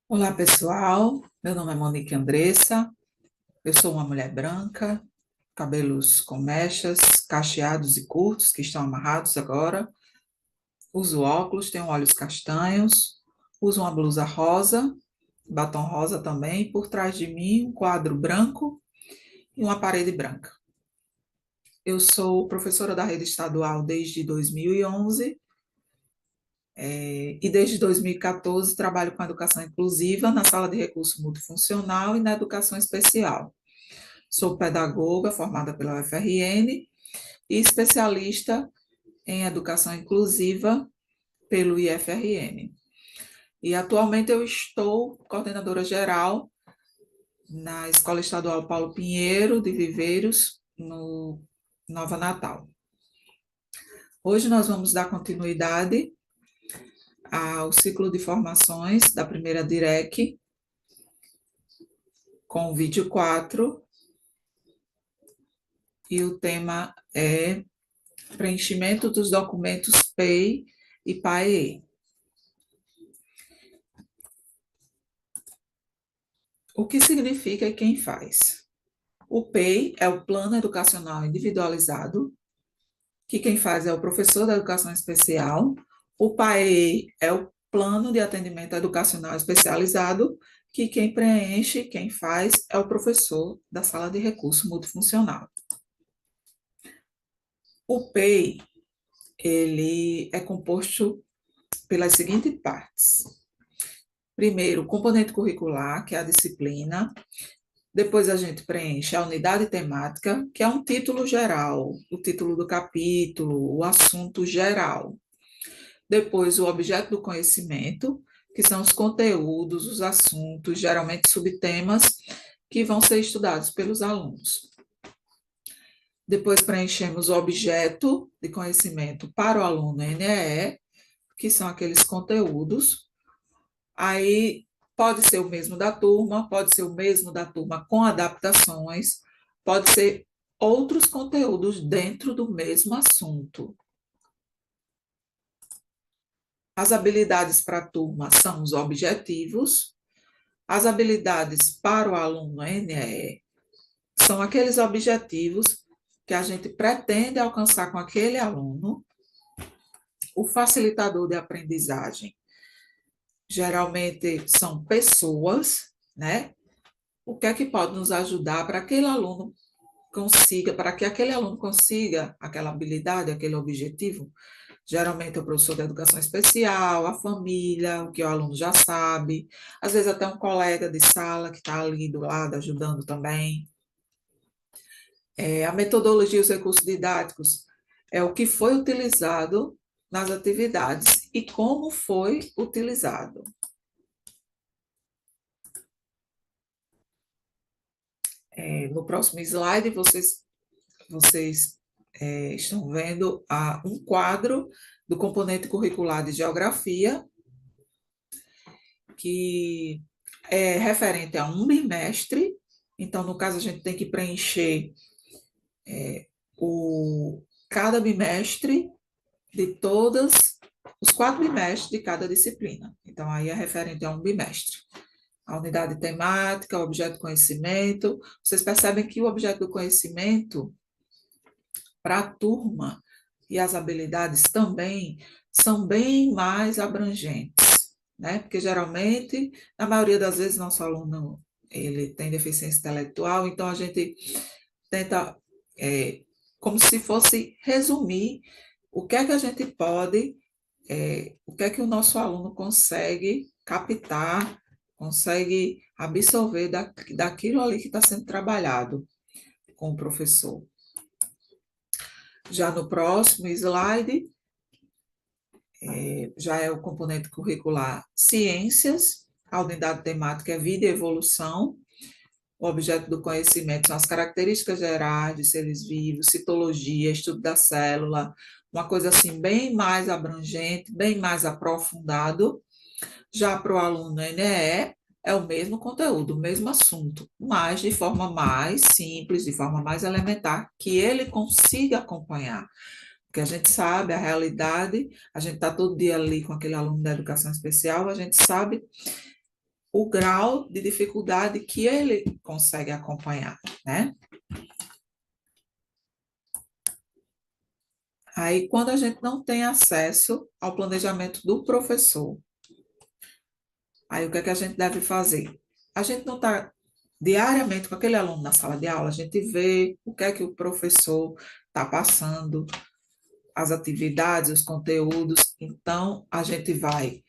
Olá, pessoal. Meu nome é Monique Andressa. Eu sou uma mulher branca, cabelos com mechas, cacheados e curtos, que estão amarrados agora. Uso óculos, tenho olhos castanhos. Uso uma blusa rosa, batom rosa também. Por trás de mim, um quadro branco e uma parede branca. Eu sou professora da rede estadual desde 2011 e desde 2014 trabalho com educação inclusiva na sala de recurso multifuncional e na educação especial. Sou pedagoga formada pela UFRN e especialista em educação inclusiva pelo IFRN. E atualmente eu estou coordenadora geral na Escola Estadual Paulo Pinheiro de Viveiros, no Nova Natal. Hoje nós vamos dar continuidade ao ciclo de formações da primeira DIREC, com o vídeo 4, e o tema é preenchimento dos documentos PEI e PAE. O que significa e quem faz? O PEI é o Plano Educacional Individualizado, que quem faz é o professor da educação especial. O PAE é o Plano de Atendimento Educacional Especializado, que quem preenche, quem faz, é o professor da sala de recurso multifuncional. O PEI, ele é composto pelas seguintes partes. Primeiro, o componente curricular, que é a disciplina. Depois a gente preenche a unidade temática, que é um título geral, o título do capítulo, o assunto geral. Depois o objeto do conhecimento, que são os conteúdos, os assuntos, geralmente subtemas, que vão ser estudados pelos alunos. Depois preenchemos o objeto de conhecimento para o aluno NEE, que são aqueles conteúdos. Aí pode ser o mesmo da turma, pode ser o mesmo da turma com adaptações, pode ser outros conteúdos dentro do mesmo assunto. As habilidades para a turma são os objetivos, as habilidades para o aluno NEE são aqueles objetivos que a gente pretende alcançar com aquele aluno. O facilitador de aprendizagem geralmente são pessoas, né? O que é que pode nos ajudar para aquele aluno consiga, para que aquele aluno consiga aquela habilidade, aquele objetivo? Geralmente é o professor de educação especial, a família, o que o aluno já sabe, às vezes até um colega de sala que está ali do lado ajudando também. A metodologia e os recursos didáticos é o que foi utilizado nas atividades e como foi utilizado. No próximo slide, vocês estão vendo um quadro do componente curricular de geografia, que é referente a um bimestre. Então, no caso, a gente tem que preencher cada bimestre de todas, os 4 bimestres de cada disciplina. Então, aí é referente a um bimestre. A unidade temática, o objeto do conhecimento. Vocês percebem que o objeto do conhecimento para a turma e as habilidades também são bem mais abrangentes, né? Porque geralmente, na maioria das vezes, nosso aluno ele tem deficiência intelectual, então a gente tenta, como se fosse resumir o que é que a gente pode, o que é que o nosso aluno consegue captar, consegue absorver daquilo ali que está sendo trabalhado com o professor. Já no próximo slide, já é o componente curricular Ciências, a unidade temática é Vida e Evolução, o objeto do conhecimento são as características gerais de seres vivos, citologia, estudo da célula, uma coisa assim bem mais abrangente, bem mais aprofundado. Já para o aluno NEE, é o mesmo conteúdo, o mesmo assunto, mas de forma mais simples, de forma mais elementar, que ele consiga acompanhar. Porque a gente sabe a realidade, a gente está todo dia ali com aquele aluno da educação especial, a gente sabe o grau de dificuldade que ele consegue acompanhar, né? Aí, quando a gente não tem acesso ao planejamento do professor, aí o que é que a gente deve fazer? A gente não está diariamente com aquele aluno na sala de aula, a gente vê o que é que o professor está passando, as atividades, os conteúdos, então a gente vai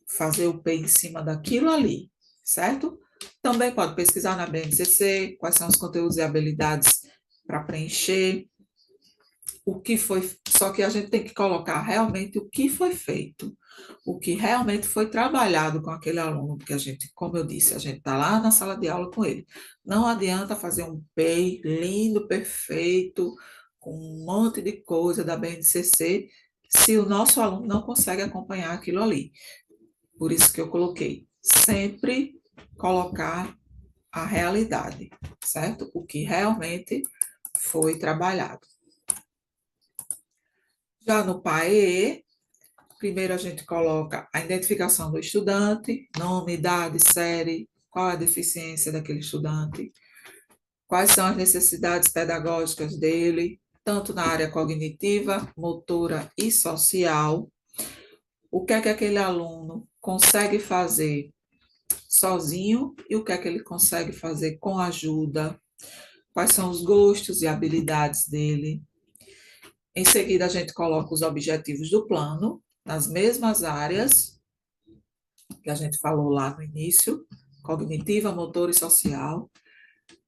fazer o P em cima daquilo ali, certo? Também pode pesquisar na BNCC quais são os conteúdos e habilidades para preencher, o que foi, só que a gente tem que colocar realmente o que foi feito, o que realmente foi trabalhado com aquele aluno, porque a gente, como eu disse, a gente está lá na sala de aula com ele. Não adianta fazer um PEI lindo, perfeito, com um monte de coisa da BNCC, se o nosso aluno não consegue acompanhar aquilo ali. Por isso que eu coloquei, sempre colocar a realidade, certo? O que realmente foi trabalhado. Já no PAEE, primeiro a gente coloca a identificação do estudante, nome, idade, série, qual é a deficiência daquele estudante, quais são as necessidades pedagógicas dele, tanto na área cognitiva, motora e social, o que é que aquele aluno consegue fazer sozinho e o que é que ele consegue fazer com ajuda, quais são os gostos e habilidades dele. Em seguida, a gente coloca os objetivos do plano, nas mesmas áreas que a gente falou lá no início, cognitiva, motor e social.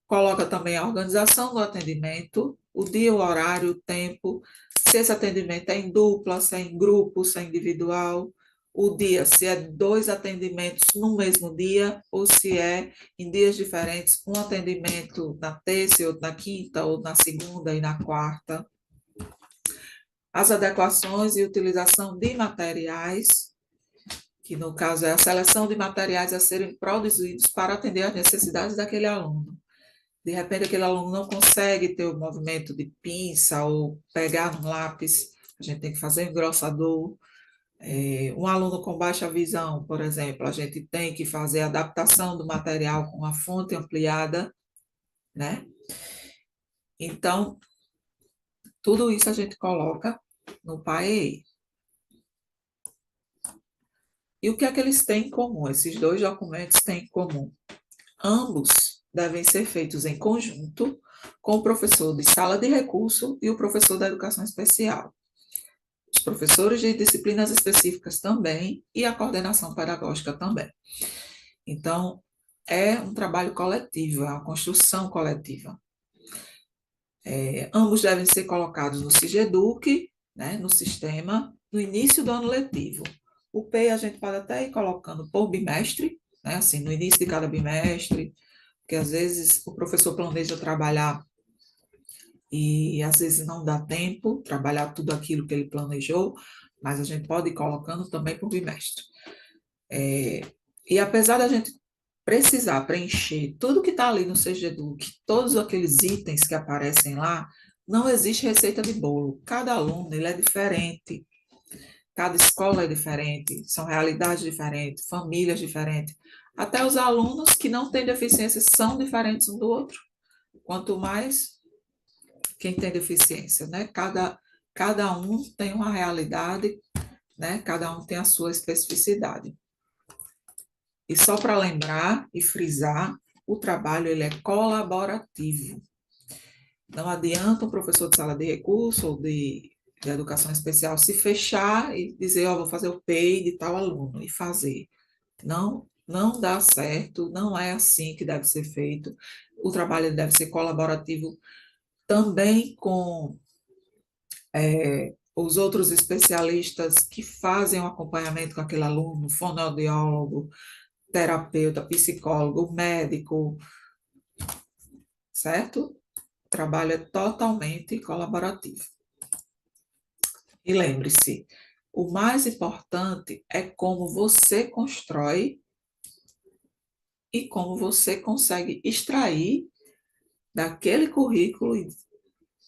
Coloca também a organização do atendimento, o dia, o horário, o tempo, se esse atendimento é em dupla, se é em grupo, se é individual, o dia, se é 2 atendimentos no mesmo dia, ou se é em dias diferentes, um atendimento na terça, outro na quinta, ou na segunda e na quarta. As adequações e utilização de materiais, que no caso é a seleção de materiais a serem produzidos para atender às necessidades daquele aluno. De repente, aquele aluno não consegue ter o movimento de pinça ou pegar no lápis, a gente tem que fazer um engrossador. Um aluno com baixa visão, por exemplo, a gente tem que fazer a adaptação do material com a fonte ampliada, né? Então, tudo isso a gente coloca no PAEI. E o que é que eles têm em comum? Esses 2 documentos têm em comum. Ambos devem ser feitos em conjunto com o professor de sala de recurso e o professor da educação especial. Os professores de disciplinas específicas também e a coordenação pedagógica também. Então, é um trabalho coletivo, é uma construção coletiva. Ambos devem ser colocados no SIGEDUC, né, no sistema, no início do ano letivo. O PEI a gente pode até ir colocando por bimestre, né, assim, no início de cada bimestre, porque às vezes o professor planeja trabalhar e às vezes não dá tempo trabalhar tudo aquilo que ele planejou, mas a gente pode ir colocando também por bimestre. E apesar da gente precisar preencher tudo que está ali no CGEDUC, todos aqueles itens que aparecem lá, não existe receita de bolo. Cada aluno ele é diferente, cada escola é diferente, são realidades diferentes, famílias diferentes. Até os alunos que não têm deficiência são diferentes um do outro. Quanto mais quem tem deficiência, né? Cada um tem uma realidade, né? Cada um tem a sua especificidade. E só para lembrar e frisar, o trabalho ele é colaborativo. Não adianta um professor de sala de recurso ou de educação especial se fechar e dizer, ó, vou fazer o PEI de tal aluno e fazer. Não dá certo, não é assim que deve ser feito. O trabalho deve ser colaborativo também com os outros especialistas que fazem o acompanhamento com aquele aluno, fonoaudiólogo, terapeuta, psicólogo, médico, certo? O trabalho é totalmente colaborativo. E lembre-se, o mais importante é como você constrói e como você consegue extrair daquele currículo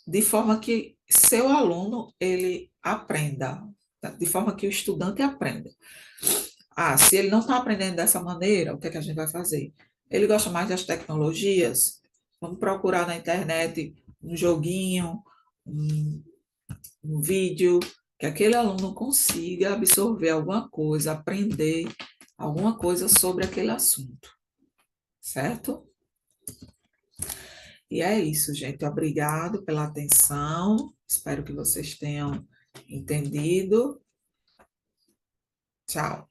de forma que seu aluno ele aprenda, de forma que o estudante aprenda. Ah, se ele não está aprendendo dessa maneira, o que é que a gente vai fazer? Ele gosta mais das tecnologias? Vamos procurar na internet um joguinho, um, um vídeo, que aquele aluno consiga absorver alguma coisa, aprender alguma coisa sobre aquele assunto, certo? E é isso, gente. Obrigado pela atenção. Espero que vocês tenham entendido. Tchau.